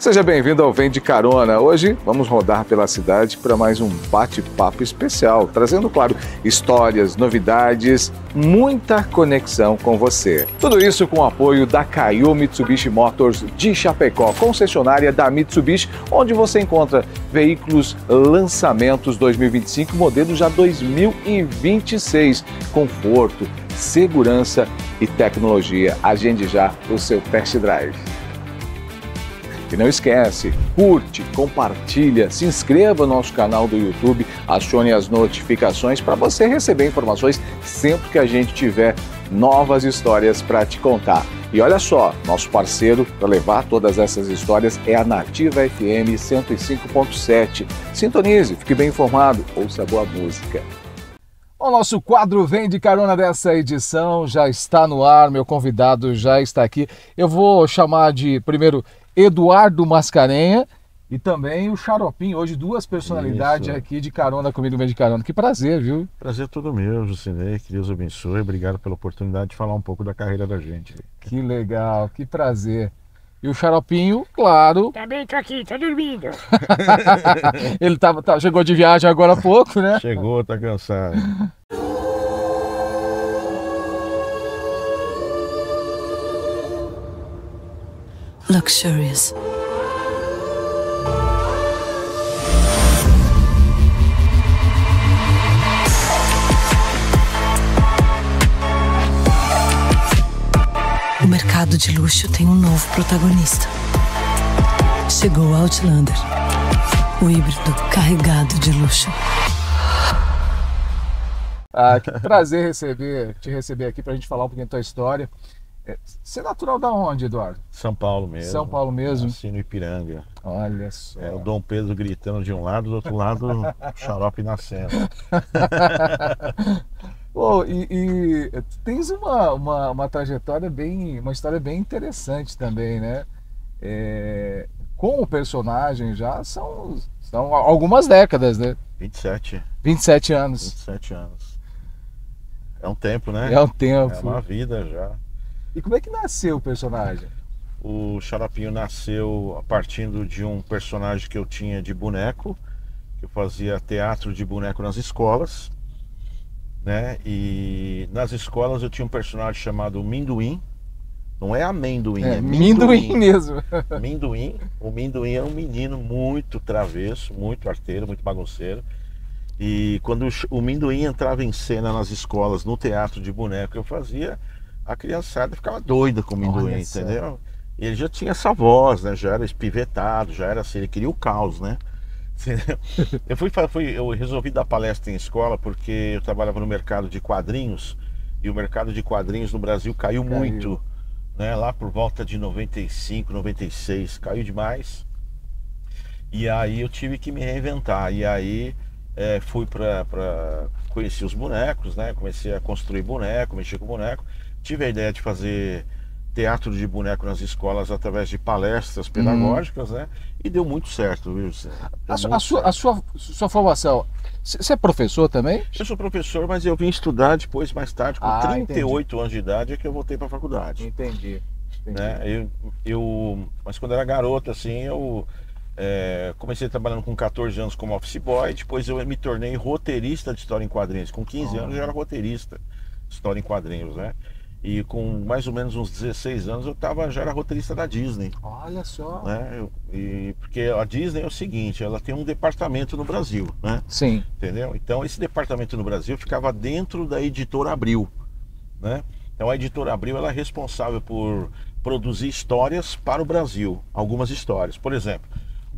Seja bem-vindo ao Vem de Carona. Hoje vamos rodar pela cidade para mais um bate-papo especial, trazendo, claro, histórias, novidades, muita conexão com você. Tudo isso com o apoio da Caio Mitsubishi Motors de Chapecó, concessionária da Mitsubishi, onde você encontra veículos lançamentos 2025, modelo já 2026, conforto, segurança e tecnologia. Agende já o seu test drive. E não esquece, curte, compartilha, se inscreva no nosso canal do YouTube, acione as notificações para você receber informações sempre que a gente tiver novas histórias para te contar. E olha só, nosso parceiro para levar todas essas histórias é a Nativa FM 105.7. Sintonize, fique bem informado, ouça boa música. O nosso quadro Vem de Carona dessa edição já está no ar, meu convidado já está aqui. Eu vou chamar de, primeiro, Eduardo Mascarenha e também o Xaropinho. Hoje duas personalidades aqui de carona comigo, Vem de Carona. Que prazer, viu? Prazer todo meu, Jucinei. Que Deus abençoe. Obrigado pela oportunidade de falar um pouco da carreira da gente. Que legal, que prazer. E o Xaropinho, claro... Também tô aqui, tô dormindo. Ele chegou de viagem agora há pouco, né? Chegou, tá cansado. Luxurious. O mercado de luxo tem um novo protagonista. Chegou o Outlander, o híbrido carregado de luxo. Que prazer te receber aqui pra gente falar um pouquinho da tua história. Você é natural da onde, Eduardo? São Paulo mesmo. São Paulo mesmo? Nasci no Ipiranga. Olha só. O Dom Pedro gritando de um lado, do outro lado o xarope nascendo. E tens uma trajetória uma história bem interessante também, né? Com o personagem já são algumas décadas, né? 27 anos. 27 anos. É um tempo, né? É um tempo. É uma vida já. E como é que nasceu o personagem? O Xaropinho nasceu partindo de um personagem que eu tinha de boneco, que eu fazia teatro de boneco nas escolas, né? E nas escolas eu tinha um personagem chamado Minduim. Não é amendoim, é Minduim mesmo. Minduim. O Minduim é um menino muito travesso, muito arteiro, muito bagunceiro. E quando o Minduim entrava em cena nas escolas, no teatro de boneco que eu fazia, a criançada ficava doida com o Minduim, entendeu? E ele já tinha essa voz, né? Já era espivetado, já era assim, ele queria o caos, né? Eu resolvi dar palestra em escola porque eu trabalhava no mercado de quadrinhos, e o mercado de quadrinhos no Brasil caiu muito, né? Lá por volta de 95, 96, caiu demais. E aí eu tive que me reinventar, e aí fui para conhecer os bonecos, né? Comecei a construir boneco, mexer com boneco. Tive a ideia de fazer teatro de boneco nas escolas através de palestras pedagógicas, né? E deu muito certo, viu? A sua formação, você é professor também? Eu sou professor, mas eu vim estudar depois, mais tarde, com 38 anos de idade, é que eu voltei para a faculdade. Entendi. Né? Mas quando eu era garoto, assim, eu comecei trabalhando com 14 anos como office boy, depois eu me tornei roteirista de história em quadrinhos. Com 15 anos eu já era roteirista de história em quadrinhos, né? E com mais ou menos uns 16 anos eu já era roteirista da Disney. Olha só. Né? Porque a Disney é o seguinte, ela tem um departamento no Brasil, né? Sim. Entendeu? Então esse departamento no Brasil ficava dentro da Editora Abril, né? Então a Editora Abril ela é responsável por produzir histórias para o Brasil, algumas histórias. Por exemplo,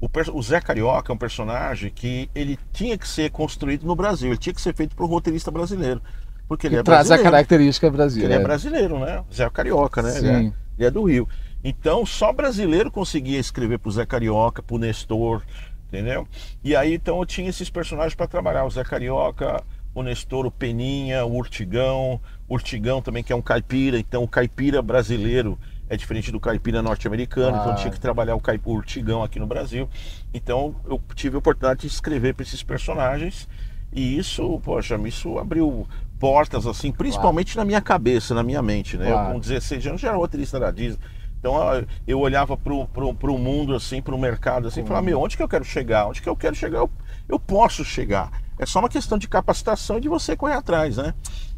o Zé Carioca é um personagem que ele tinha que ser construído no Brasil, ele tinha que ser feito por um roteirista brasileiro. Porque ele traz a característica brasileira. Ele é brasileiro, né? Zé Carioca, né? Sim. Ele é do Rio. Então, só brasileiro conseguia escrever pro Zé Carioca, pro Nestor, entendeu? E aí, então, eu tinha esses personagens para trabalhar. O Zé Carioca, o Nestor, o Peninha, o Urtigão. O Urtigão também, que é um caipira. Então, o caipira brasileiro é diferente do caipira norte-americano. Então, eu tinha que trabalhar o Urtigão aqui no Brasil. Então, eu tive a oportunidade de escrever para esses personagens. E isso, poxa, isso abriu portas, assim, principalmente na minha cabeça, na minha mente, né? Eu com 16 anos já era roteirista da Disney. Então eu olhava pro mundo assim, pro mercado assim, e falava, meu, onde que eu quero chegar? Onde que eu quero chegar? Eu posso chegar. É só uma questão de capacitação e de você correr atrás, né?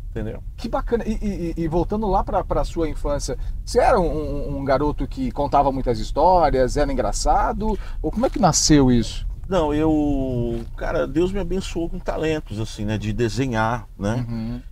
Entendeu? Que bacana. E voltando lá para a sua infância, você era um garoto que contava muitas histórias, era engraçado? Ou como é que nasceu isso? Não, cara, Deus me abençoou com talentos, assim, né? De desenhar, né?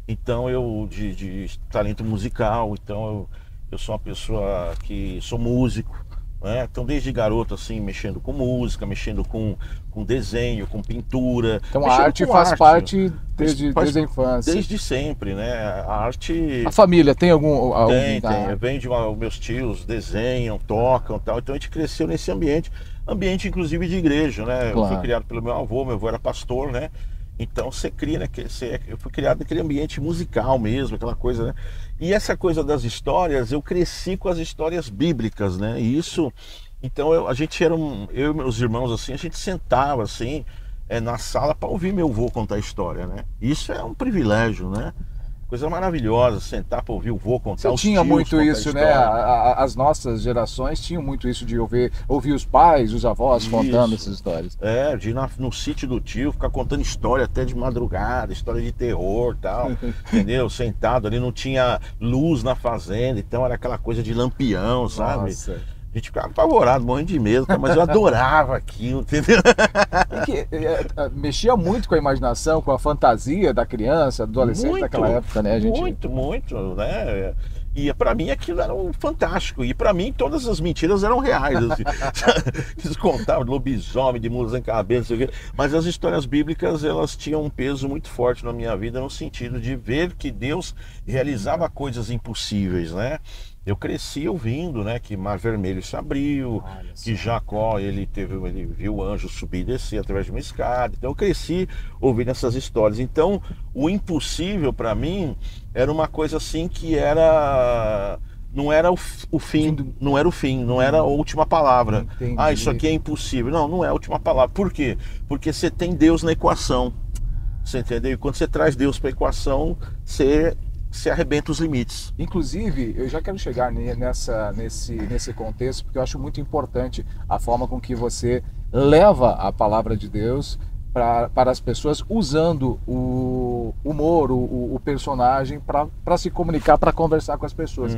Então de talento musical, então eu sou uma pessoa que sou músico, né? Então desde garoto, assim, mexendo com música, mexendo com desenho, com pintura. Então a arte faz parte desde a infância. Desde sempre, né? A arte... A família tem algum... Tem. Vem de meus tios, desenham, tocam e tal. Então a gente cresceu nesse ambiente inclusive de igreja, né? Claro. Eu fui criado pelo meu avô era pastor, né? Então você cria, né? Eu fui criado naquele ambiente musical mesmo, aquela coisa, né? E essa coisa das histórias, eu cresci com as histórias bíblicas, né? E isso, então a gente eu e meus irmãos assim, a gente sentava assim na sala para ouvir meu avô contar história, né? Isso é um privilégio, né? Coisa maravilhosa, sentar para ouvir o vô contar. Você tinha muito isso, né? As nossas gerações tinham muito isso de ouvir os pais, os avós contando essas histórias. De ir no sítio do tio, ficar contando história até de madrugada, história de terror e tal, entendeu? Sentado ali, não tinha luz na fazenda, então era aquela coisa de lampião, sabe? Nossa. A gente ficava apavorado, morrendo de medo, mas eu adorava aquilo, entendeu? Mexia muito com a imaginação, com a fantasia da criança, do adolescente daquela época, né? Muito, né? E pra mim aquilo era fantástico. E pra mim todas as mentiras eram reais. Assim. Eles contavam de lobisomem, de mulas em cabeça, mas as histórias bíblicas elas tinham um peso muito forte na minha vida, no sentido de ver que Deus realizava coisas impossíveis, né? Eu cresci ouvindo, né, que Mar Vermelho se abriu, que Jacó ele viu o anjo subir e descer através de uma escada. Então eu cresci ouvindo essas histórias. Então o impossível para mim era uma coisa assim que não era o fim, não era o fim, não era a última palavra. Entendi. Isso aqui é impossível. Não é a última palavra. Por quê? Porque você tem Deus na equação. Você entendeu? E quando você traz Deus para a equação, você arrebenta os limites. Inclusive, eu já quero chegar nesse contexto, porque eu acho muito importante a forma com que você leva a palavra de Deus para as pessoas, usando o humor, o personagem, para se comunicar, para conversar com as pessoas.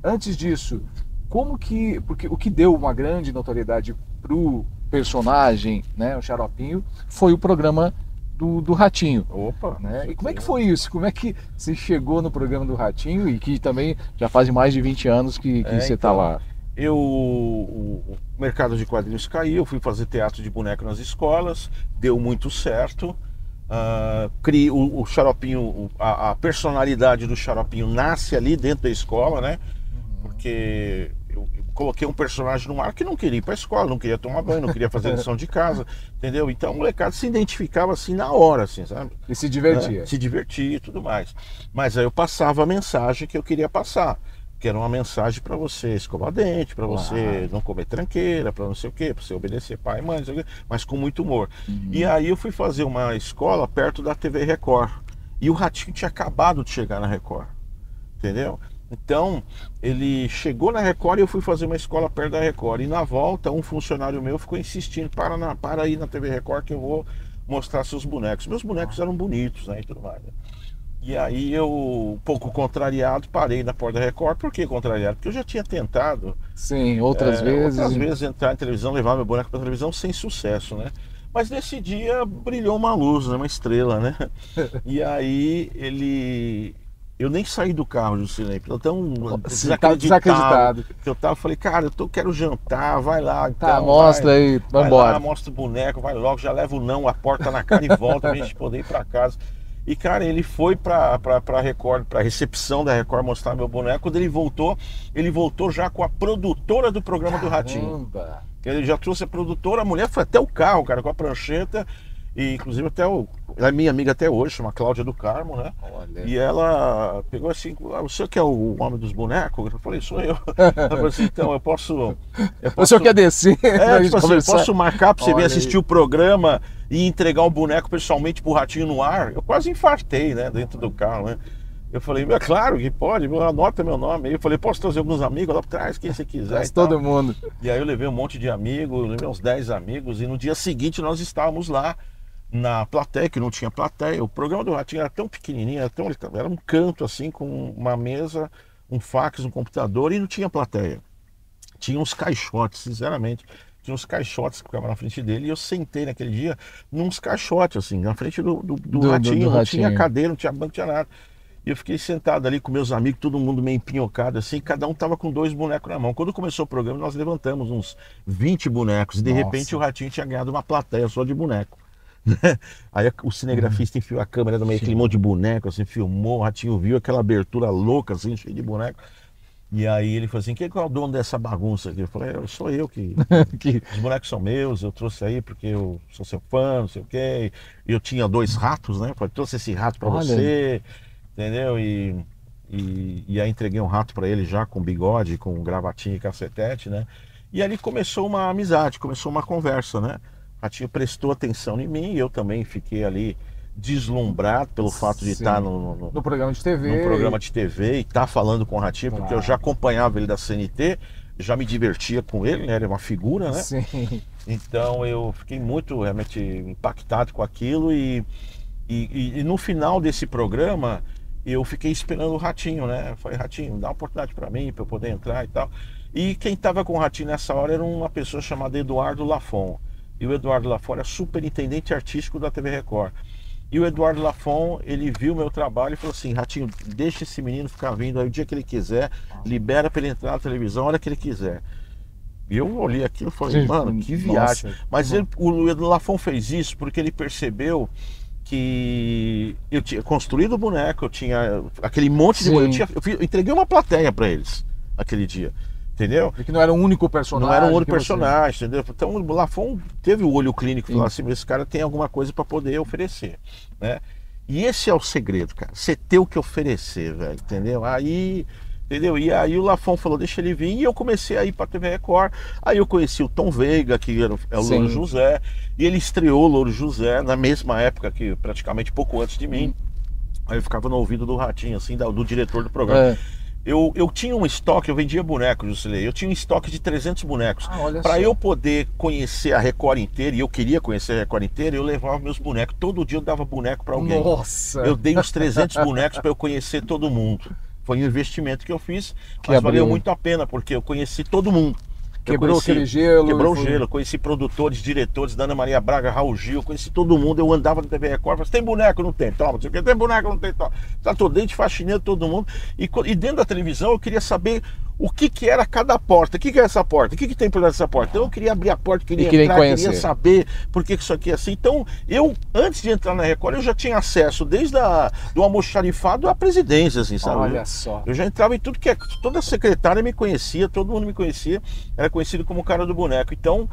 Antes disso, porque o que deu uma grande notoriedade pro personagem, né, o Xaropinho, foi o programa do Ratinho. Opa! Né? E como é que foi isso? Como é que você chegou no programa do Ratinho e que também já faz mais de 20 anos que você está lá? O mercado de quadrinhos caiu, eu fui fazer teatro de boneco nas escolas, deu muito certo. O Xaropinho, a personalidade do Xaropinho nasce ali dentro da escola, né? Porque eu coloquei um personagem no ar que não queria ir para a escola, não queria tomar banho, não queria fazer lição de casa, entendeu? Então o molecado se identificava assim na hora, assim, sabe? E se divertia. Se divertia e tudo mais. Mas aí eu passava a mensagem que eu queria passar, que era uma mensagem para você escovar dente, para você não comer tranqueira, para não sei o quê, para você obedecer pai e mãe, não sei o quê, mas com muito humor. E aí eu fui fazer uma escola perto da TV Record. E o Ratinho tinha acabado de chegar na Record, entendeu? Então, ele chegou na Record e eu fui fazer uma escola perto da Record. E na volta, um funcionário meu ficou insistindo, para aí na TV Record que eu vou mostrar seus bonecos. Meus bonecos eram bonitos, né, e tudo mais. Né? E aí eu, um pouco contrariado, parei na porta da Record. Por que contrariado? Porque eu já tinha tentado. Sim, outras vezes. Outras vezes entrar na televisão, levar meu boneco para televisão sem sucesso, né? Mas nesse dia brilhou uma luz, né, uma estrela, né? E aí eu nem saí do carro, Jusilei, tão desacreditado que eu tava. Falei, cara, quero jantar, vai lá. Então, tá, mostra aí, vai embora. Lá, mostra o boneco, vai logo, já leva o não, a porta na cara e volta pra gente poder ir pra casa. E, cara, ele foi pra Record, pra recepção da Record mostrar meu boneco. Quando ele voltou já com a produtora do programa do Ratinho. Ele já trouxe a produtora, a mulher foi até o carro, cara, com a prancheta. E inclusive ela é minha amiga até hoje, chama Cláudia do Carmo, né? Olha. E ela pegou assim, o senhor que é o homem dos bonecos? Eu falei, sou eu. Ela falou assim, então eu posso... O senhor quer descer? Tipo assim, eu posso marcar para você vir assistir o programa e entregar o boneco pessoalmente pro Ratinho no ar? Eu quase infartei, né, dentro do carro, né? Eu falei, é claro que pode, anota meu nome. Aí eu falei, posso trazer alguns amigos lá pra trás, quem você quiser. Traz todo mundo. E aí eu levei um monte de amigos, eu levei uns 10 amigos, e no dia seguinte nós estávamos lá na plateia, que não tinha plateia. O programa do Ratinho era tão pequenininho, era um canto assim, com uma mesa, um fax, um computador, e não tinha plateia. Tinha uns caixotes, sinceramente. Tinha uns caixotes que ficavam na frente dele, e eu sentei naquele dia nos caixotes, assim, na frente do Ratinho. Não tinha cadeira, não tinha banco, não tinha nada. E eu fiquei sentado ali com meus amigos, todo mundo meio empinhocado assim, cada um tava com 2 bonecos na mão. Quando começou o programa, nós levantamos uns 20 bonecos, e de repente o Ratinho tinha ganhado uma plateia só de boneco. Aí o cinegrafista enfiou a câmera no meio, aquele monte de boneco, assim, filmou, o Ratinho viu aquela abertura louca, assim, cheia de boneco. E aí ele falou assim, quem é o dono dessa bagunça aqui? Eu falei, sou eu que os bonecos são meus, eu trouxe aí porque eu sou seu fã, não sei o quê. Eu tinha 2 ratos, né? Eu falei, trouxe esse rato pra você, entendeu? E aí entreguei um rato para ele já com bigode, com gravatinha e cacetete, né? E ali começou uma amizade, começou uma conversa, né? O Ratinho prestou atenção em mim e eu também fiquei ali deslumbrado pelo fato de estar no programa de TV. No programa de TV e estar falando com o Ratinho, porque eu já acompanhava ele da CNT, já me divertia com ele, né? Ele é uma figura, né? Sim. Então eu fiquei muito realmente impactado com aquilo e no final desse programa eu fiquei esperando o Ratinho, né? Eu falei, Ratinho, dá uma oportunidade para mim, para eu poder entrar e tal. E quem estava com o Ratinho nessa hora era uma pessoa chamada Eduardo Lafon. E o Eduardo Lafon era superintendente artístico da TV Record. E o Eduardo Lafon, ele viu o meu trabalho e falou assim, Ratinho, deixa esse menino ficar vindo aí o dia que ele quiser, libera para ele entrar na televisão a hora que ele quiser. E eu olhei aquilo e falei, mano, que viagem. Mas o Eduardo Lafon fez isso porque ele percebeu que eu tinha construído o boneco, eu tinha aquele monte de boneco, eu entreguei uma plateia para eles aquele dia. Entendeu? Porque não era um único personagem. Não era um único personagem, entendeu? Então o Lafon teve o olho clínico e falou assim, esse cara tem alguma coisa para poder oferecer, né? E esse é o segredo, cara. Você ter o que oferecer, velho, entendeu? Aí, entendeu? E aí o Lafon falou, deixa ele vir, e eu comecei a ir pra TV Record. Aí eu conheci o Tom Veiga, que é o Louro José, e ele estreou o Louro José na mesma época, que praticamente pouco antes de mim. Aí eu ficava no ouvido do Ratinho, assim, do diretor do programa. Eu tinha um estoque, eu vendia bonecos, Jusilei. Eu tinha um estoque de 300 bonecos. Para eu poder conhecer a Record inteira, e eu queria conhecer a Record inteira, eu levava meus bonecos. Todo dia eu dava boneco para alguém. Nossa! Eu dei uns 300 bonecos para eu conhecer todo mundo. Foi um investimento que eu fiz, mas valeu muito a pena, porque eu conheci todo mundo. Quebrou aquele gelo. Quebrou o gelo. Conheci produtores, diretores da Ana Maria Braga, Raul Gil, conheci todo mundo. Eu andava na TV Record, falei, tem boneco? Não tem, toma. Tem boneco? Não tem, toma. Tá todo dentro, faxineiro, todo mundo. E dentro da televisão eu queria saber o que era cada porta. O que é essa porta? O que tem por trás dessa porta? Então eu queria abrir a porta, queria entrar, queria saber por que isso aqui é assim. Então eu, antes de entrar na Record, eu já tinha acesso desde do almoxarifado à presidência, assim, sabe? Olha só. Eu já entrava em tudo que toda secretária me conhecia, todo mundo me conhecia, era conhecido como o cara do boneco. Então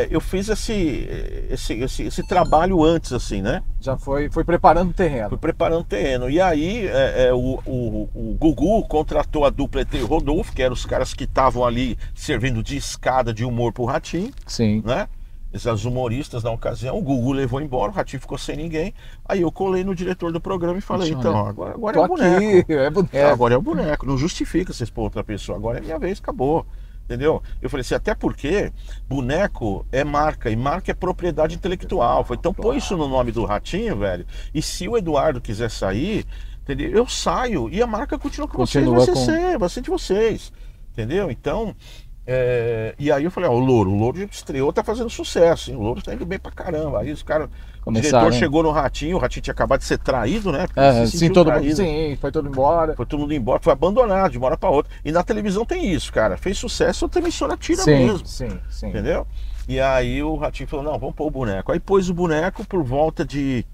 eu fiz esse trabalho antes, assim, né? Já foi preparando o terreno. Foi preparando o terreno. E aí o Gugu contratou a dupla ET e Rodolfo, que eram os caras que estavam ali servindo de escada de humor pro Ratinho. Sim. Né? Esses humoristas na ocasião. O Gugu levou embora, o Ratinho ficou sem ninguém. Aí eu colei no diretor do programa e falei, então, agora é o boneco. É boneco. Agora é o boneco. Não justifica vocês pôr outra pessoa. Agora é minha vez, acabou. Entendeu? Eu falei assim, até porque boneco é marca, e marca é propriedade intelectual. Então põe isso no nome do Ratinho, velho. E se o Eduardo quiser sair, entendeu? Eu saio e a marca continua com vocês, vai ser de vocês. Entendeu? Então, e aí eu falei, o Louro estreou, tá fazendo sucesso, hein? O Louro tá indo bem pra caramba. Aí os caras, o diretor chegou no Ratinho, o Ratinho tinha acabado de ser traído, né? Sim, foi todo embora. Foi todo mundo embora, foi abandonado de uma hora pra outra. E na televisão tem isso, cara. Fez sucesso, outra emissora tira mesmo. Sim. Entendeu? E aí o Ratinho falou, não, vamos pôr o boneco. Aí pôs o boneco por volta de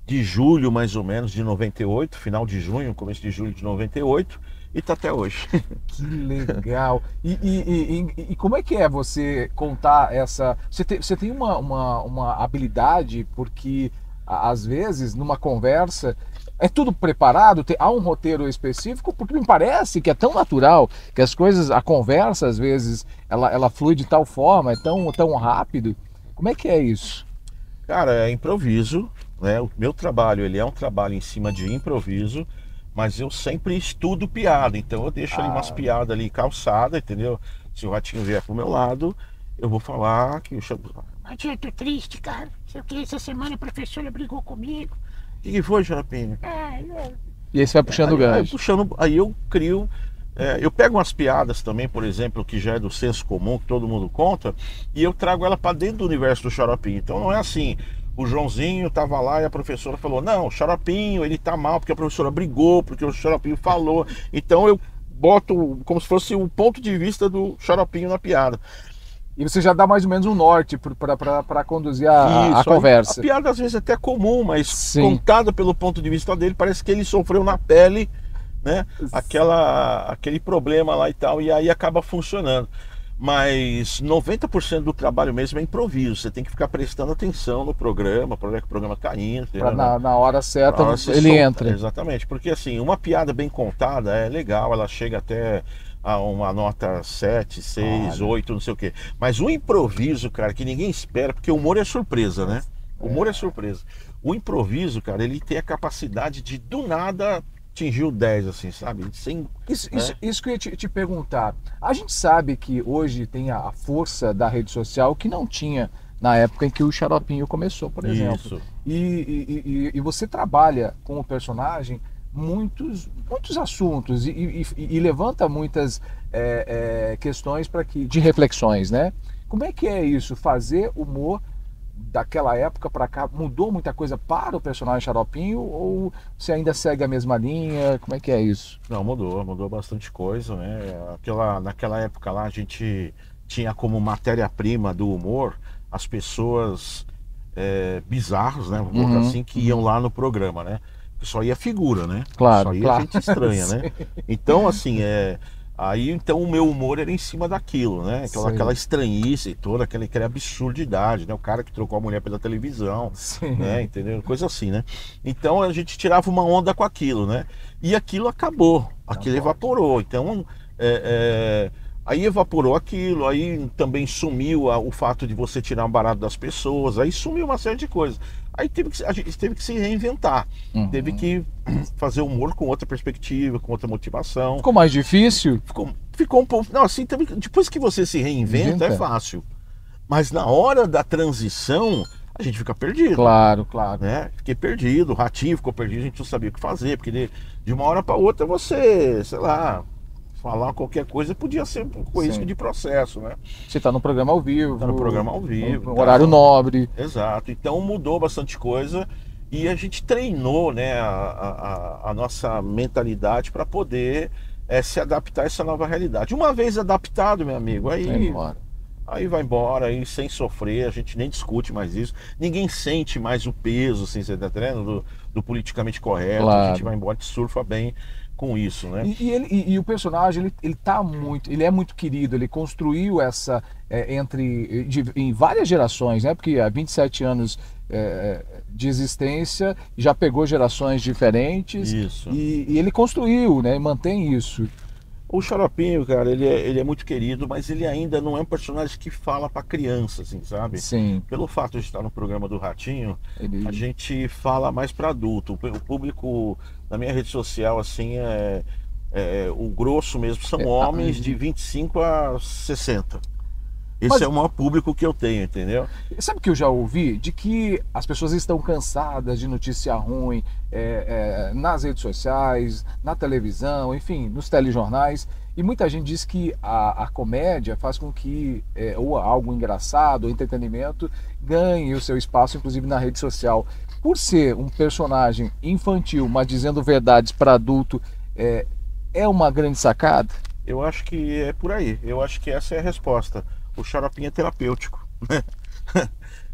julho, mais ou menos, de 98, final de junho, começo de julho de 98. E tá até hoje. Que legal. E como é que é você contar essa... Você tem uma habilidade, porque às vezes numa conversa é tudo preparado, há um roteiro específico, porque me parece que é tão natural que as coisas, a conversa às vezes ela flui de tal forma, é tão rápido. Como é que é isso? Cara, é improviso, né? O meu trabalho, ele é um trabalho em cima de improviso. mas eu sempre estudo piada, então eu deixo ali umas piadas ali calçada, entendeu? Se o Ratinho vier pro meu lado, eu vou falar que o Ratinho, eu tô triste, cara. Sei o que, essa semana a professora brigou comigo. O que foi, Xaropinho? E aí você vai puxando o gancho. Aí eu crio. Eu pego umas piadas também, por exemplo, que já é do senso comum, que todo mundo conta, e eu trago ela para dentro do universo do Xaropinho. Então não é assim, o Joãozinho tava lá e a professora falou, não, o Xaropinho, ele tá mal porque a professora brigou, porque o Xaropinho falou. Então eu boto como se fosse o ponto de vista do Xaropinho na piada. E você já dá mais ou menos um norte para conduzir a conversa. A piada às vezes é até comum, mas Sim. contada pelo ponto de vista dele, parece que ele sofreu na pele, né? Aquele problema lá e tal, e aí acaba funcionando. Mas 90% do trabalho mesmo é improviso. Você tem que ficar prestando atenção no programa, para ver que o programa tá indo. Para na hora certa ele entra. Exatamente, porque assim, uma piada bem contada é legal, ela chega até a uma nota 7, 6, 8, não sei o quê. Mas o improviso, cara, que ninguém espera, porque o humor é surpresa, né? O humor é surpresa. O improviso, cara, ele tem a capacidade de, do nada, atingir o 10, assim, sabe? Isso que eu ia te perguntar. A gente sabe que hoje tem a força da rede social que não tinha na época em que o Xaropinho começou, por exemplo. Isso. E você trabalha com o personagem muitos assuntos e levanta muitas questões de reflexões, né? Como é que é isso? Fazer humor daquela época para cá, mudou muita coisa para o personagem Xaropinho ou você ainda segue a mesma linha? Como é que é isso? Não, mudou bastante coisa, né? Naquela época lá a gente tinha como matéria-prima do humor as pessoas bizarros, né? Vamos colocar assim, que iam lá no programa, né? Só ia figura, né? Claro, só ia claro. gente estranha, né? Então, assim, aí então o meu humor era em cima daquilo, né? Aquela estranhice toda, aquela absurdidade, né? O cara que trocou a mulher pela televisão, Sim. né? Entendeu? Coisa assim, né? Então a gente tirava uma onda com aquilo, né? E aquilo acabou, aquilo evaporou. Então, aí evaporou aquilo, aí também sumiu o fato de você tirar um barato das pessoas, aí sumiu uma série de coisas. Aí a gente teve que se reinventar, teve que fazer humor com outra perspectiva, com outra motivação. Ficou mais difícil? Ficou um pouco. Não, assim, depois que você se reinventa, é fácil. Mas na hora da transição, a gente fica perdido. Claro. Né? Fiquei perdido, o Ratinho ficou perdido, a gente não sabia o que fazer, porque de uma hora para outra você, sei lá, falar qualquer coisa podia ser com risco de processo, né? Você está no programa ao vivo. Está no programa ao vivo. No horário nobre. Exato. Então mudou bastante coisa e a gente treinou, né, a nossa mentalidade para poder se adaptar a essa nova realidade. Uma vez adaptado, meu amigo, aí vai embora, aí sem sofrer, a gente nem discute mais isso. Ninguém sente mais o peso, assim, você tá entendendo? Do politicamente correto. Claro. A gente vai embora e surfa bem com isso, né? E o personagem, ele é muito querido, ele construiu essa em várias gerações, né? Porque há 27 anos de existência já pegou gerações diferentes. Isso. E ele construiu, né? E mantém isso. O Xaropinho, cara, ele é muito querido, mas ele ainda não é um personagem que fala pra criança, assim, sabe? Sim. Pelo fato de estar no programa do Ratinho, a gente fala mais para adulto. O público na minha rede social, assim, o grosso mesmo, são homens de 25 a 60. Esse é o maior público que eu tenho, entendeu? Sabe o que eu já ouvi? De que as pessoas estão cansadas de notícia ruim nas redes sociais, na televisão, enfim, nos telejornais. E muita gente diz que a comédia faz com que ou algo engraçado, ou entretenimento, ganhe o seu espaço, inclusive na rede social. Por ser um personagem infantil, mas dizendo verdades para adulto, é uma grande sacada? Eu acho que é por aí. Eu acho que essa é a resposta. O Xaropinho é terapêutico, né?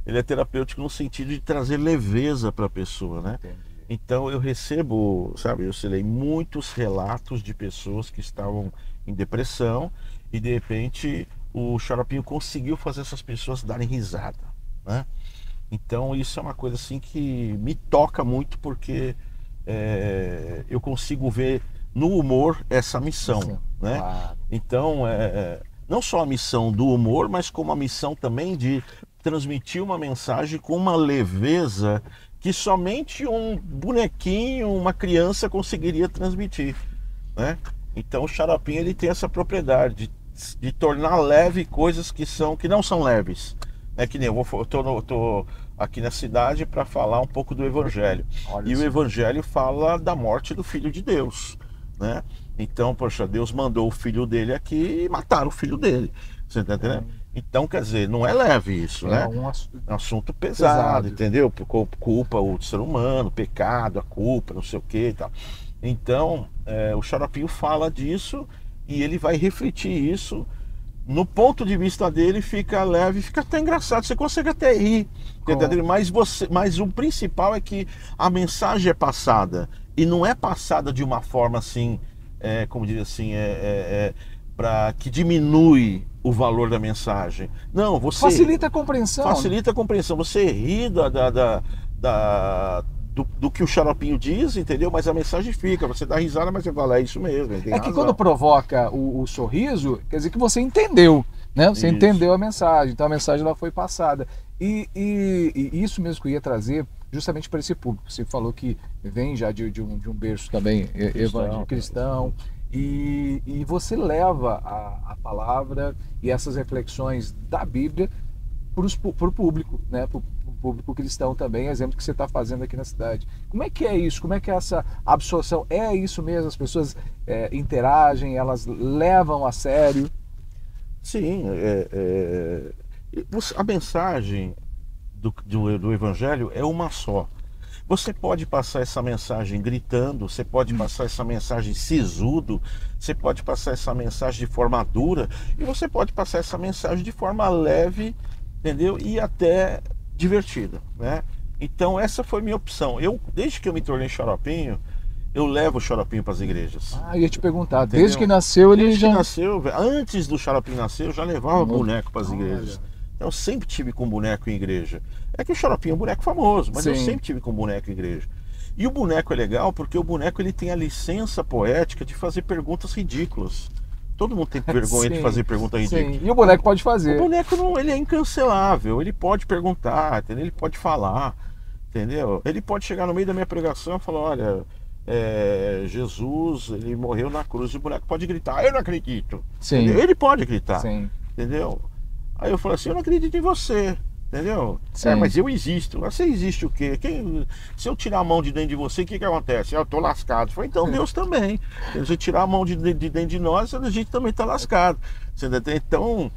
Ele é terapêutico no sentido de trazer leveza para a pessoa, né? Entendi. Então eu recebo, sabe, eu selei muitos relatos de pessoas que estavam em depressão e de repente o Xaropinho conseguiu fazer essas pessoas darem risada, né? Então isso é uma coisa assim que me toca muito porque eu consigo ver no humor essa missão, né? Claro. Então não só a missão do humor, mas como a missão também de transmitir uma mensagem com uma leveza que somente um bonequinho, uma criança conseguiria transmitir, né? Então o xaropinho ele tem essa propriedade de tornar leve coisas que não são leves. É que nem eu tô aqui na cidade para falar um pouco do Evangelho. Olha E isso. o Evangelho fala da morte do Filho de Deus, né? Então, poxa, Deus mandou o filho dele aqui e mataram o filho dele. Você tá entendendo? Então, quer dizer, não é leve isso, né? É um É um assunto pesado, pesado. entendeu? Culpa o ser humano, pecado, a culpa, não sei o que e tal. Então, o xaropinho fala disso e ele vai refletir isso. No ponto de vista dele, fica leve, fica até engraçado, você consegue até rir, entendeu? Mas o principal é que a mensagem é passada, e não é passada de uma forma assim, como diria assim, que diminui o valor da mensagem. Não, você Facilita a compreensão. facilita a compreensão, você ri do que o xaropinho diz, entendeu? Mas a mensagem fica, você dá risada, mas você fala, é isso mesmo. Ele tem É que razão. quando provoca o sorriso, quer dizer que você entendeu, né? Você Isso. entendeu a mensagem, então a mensagem ela foi passada. E isso mesmo que eu ia trazer justamente para esse público. Você falou que vem já de um berço também evangélico cristão, e você leva a palavra e essas reflexões da Bíblia para o público, né? Para o público cristão também, exemplo que você está fazendo aqui na cidade. Como é que é isso? Como é que é essa absorção? É isso mesmo? As pessoas interagem, elas levam a sério? Sim, a mensagem do Evangelho é uma só. Você pode passar essa mensagem gritando, você pode passar essa mensagem sisudo, você pode passar essa mensagem de forma dura, e você pode passar essa mensagem de forma leve, entendeu? E até divertida, né? Então essa foi minha opção. Desde que eu me tornei xaropinho, eu levo o xaropinho para as igrejas. Ah, eu ia te perguntar, Entendeu? desde que nasceu ele Desde já... que nasceu, antes do xaropinho nascer, eu já levava boneco para as igrejas. Então eu sempre tive com boneco em igreja. É que o xaropinho é um boneco famoso, mas eu Sim. sempre tive com boneco em igreja. E o boneco é legal porque o boneco ele tem a licença poética de fazer perguntas ridículas. Todo mundo tem vergonha de Sim, fazer pergunta ridícula. Sim. E o boneco pode O fazer. boneco não, ele é incancelável, ele pode perguntar, entendeu? Ele pode falar, entendeu? Ele pode chegar no meio da minha pregação e falar, olha, Jesus, ele morreu na cruz, e o boneco pode gritar, eu não acredito. Sim. Entendeu? Ele pode gritar, Sim. entendeu? Aí eu falo assim, eu não acredito em você, entendeu? Sim. Mas eu existo. Você existe o quê? Se eu tirar a mão de dentro de você, o que acontece? Eu tô lascado. Eu falei, então Deus também. Se você tirar a mão de dentro de nós, a gente também tá lascado. Você entende? Então,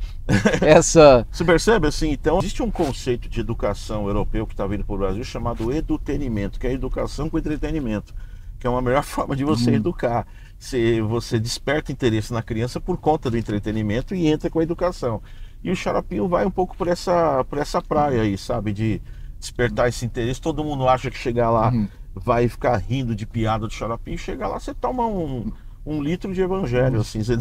Essa... você percebe assim? Então, existe um conceito de educação europeu que está vindo para o Brasil chamado edutenimento, que é educação com entretenimento, que é uma melhor forma de você educar. Você desperta interesse na criança por conta do entretenimento e entra com a educação. E o xaropinho vai um pouco por essa praia aí, sabe? De despertar esse interesse. Todo mundo acha que chegar lá vai ficar rindo de piada do xaropinho. Chegar lá, você toma um litro de evangelho, assim. Você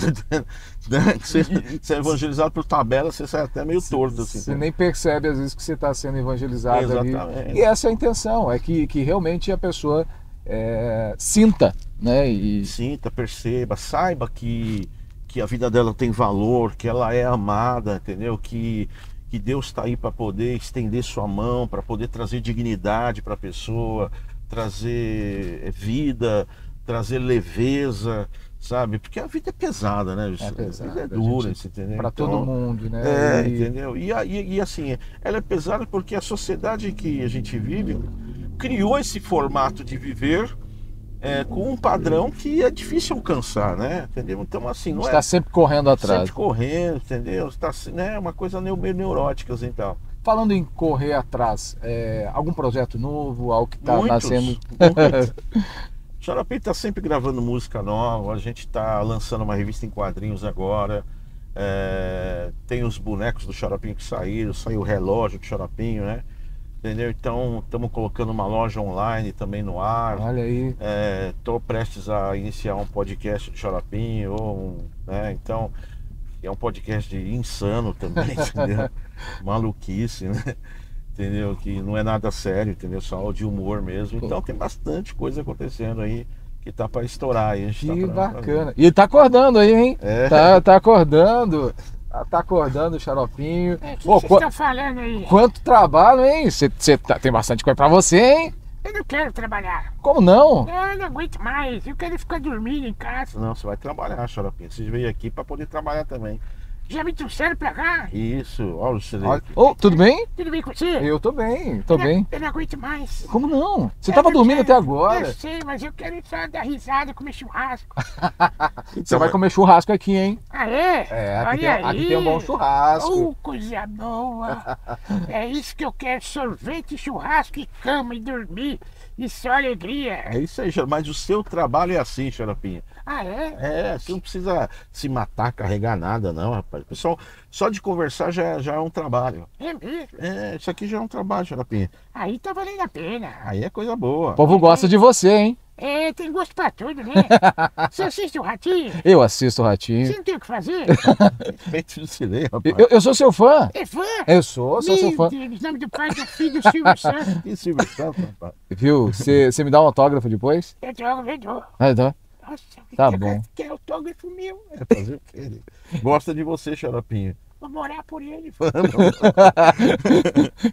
é evangelizado por tabela, você sai até meio torto, assim. Você nem percebe às vezes que você está sendo evangelizado ali. Exatamente. E essa é a intenção, é que realmente a pessoa sinta, né? E... Sinta, perceba, saiba que a vida dela tem valor, que ela é amada, entendeu? Que Deus está aí para poder estender sua mão, para poder trazer dignidade para a pessoa, trazer vida, trazer leveza, sabe? Porque a vida é pesada, né? É pesada, a vida é dura, gente, entendeu? para todo mundo, né? Entendeu? E assim, ela é pesada porque a sociedade que a gente vive criou esse formato de viver com um padrão que é difícil alcançar, né? Entendeu? Então, assim, não Está sempre correndo atrás. sempre correndo, entendeu? Está, né? Uma coisa meio neurótica, assim, tal. Falando em correr atrás, algum projeto novo, algo que está Muitos, nascendo? muitos. O Xaropinho está sempre gravando música nova, a gente está lançando uma revista em quadrinhos agora. Tem os bonecos do Xaropinho que saíram, saiu o relógio do Xaropinho, né? Entendeu? Então estamos colocando uma loja online também no ar. Olha aí. Estou prestes a iniciar um podcast do Xaropinho, né? Então é um podcast insano também, entendeu? Maluquice, né? Entendeu? Que não é nada sério, entendeu? Só de humor mesmo. Então tem bastante coisa acontecendo aí que tá para estourar aí. A gente Que tá pra bacana. E tá acordando aí, hein? Tá acordando. Tá acordando o xaropinho. O que Pô, vocês estão falando aí? quanto trabalho, hein? Você tem bastante coisa pra você, hein? Eu não quero trabalhar. Como não? Eu não aguento mais. Eu quero ficar dormindo em casa. Não, você vai trabalhar, Xaropinho. Você veio aqui pra poder trabalhar também. Já me trouxeram pra cá? Isso, olha o Lucilei. Olha- Ô, tudo bem? Tudo bem com você? Eu tô bem, tô bem. Eu não aguento mais. Como não? Você Eu tava não dormindo quero. até agora. Eu sei, mas eu quero só dar risada, comer churrasco. Você vai comer churrasco aqui, hein? Ah, é? É, Olha aqui tem um bom churrasco. Coisa boa. É isso que eu quero, sorvete, churrasco e cama e dormir. E só alegria. É isso aí, Xaropinho. Mas o seu trabalho é assim, Xaropinho. Ah, é? É, você não precisa se matar, carregar nada, não, rapaz. Pessoal, só de conversar já é um trabalho. É mesmo? É, isso aqui já é um trabalho, Xaropinho. Aí tá valendo a pena. Aí é coisa boa. O povo gosta de você, hein? É, tem gosto pra tudo, né? Você assiste o Ratinho? Eu assisto o Ratinho. Você não tem o que fazer? Respeito o Lucilei, rapaz. Eu sou seu fã. É fã? Eu sou seu Meu fã. Deus, nome do pai do filho do Silvio Santos. Que Silvio Santos, rapaz. Viu? Você me dá um autógrafo depois? Eu jogo, eu dou. Ah, então. Nossa, Tá que- bom. Que autógrafo meu. É fazer o quê? Né? Gosta de você, Xaropinho. Vou morar por ele.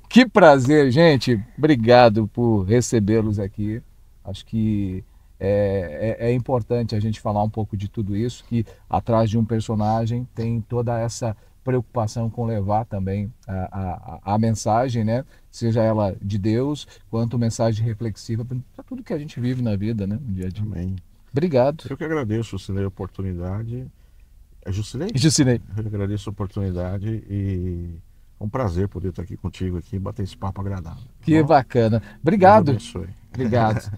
Que prazer, gente. Obrigado por recebê-los aqui. Acho que é importante a gente falar um pouco de tudo isso, que atrás de um personagem tem toda essa preocupação com levar também a mensagem, né? Seja ela de Deus, quanto mensagem reflexiva para tudo que a gente vive na vida, né? No dia a dia. Amém. Obrigado. Eu que agradeço, Lucilei, a oportunidade. É Jusilei? Jucinei. Eu agradeço a oportunidade e é um prazer poder estar aqui contigo aqui, bater esse papo agradável. Que Bom, bacana. Deus Obrigado. abençoe. Obrigado.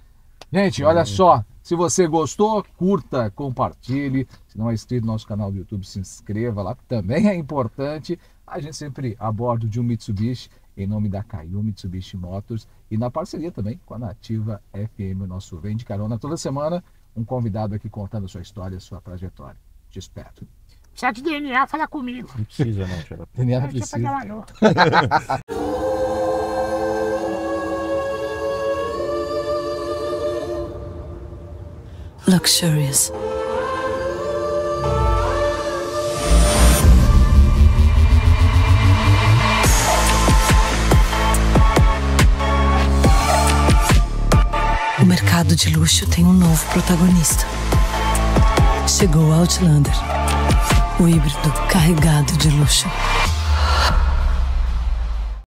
Gente, olha só, se você gostou, curta, compartilhe. Se não é inscrito no nosso canal do YouTube, se inscreva lá, que também é importante. A gente sempre a bordo de um Mitsubishi, em nome da Kaiô Mitsubishi Motors, e na parceria também com a Nativa FM, o nosso Vem de Carona. Toda semana, um convidado aqui contando a sua história, a sua trajetória. Te espero. Precisa de DNA, fala comigo. Não precisa não, Xaropinho. Daniela Deixa pra precisa. dar um alô. Luxurious. O mercado de luxo tem um novo protagonista. Chegou o Outlander, o híbrido carregado de luxo.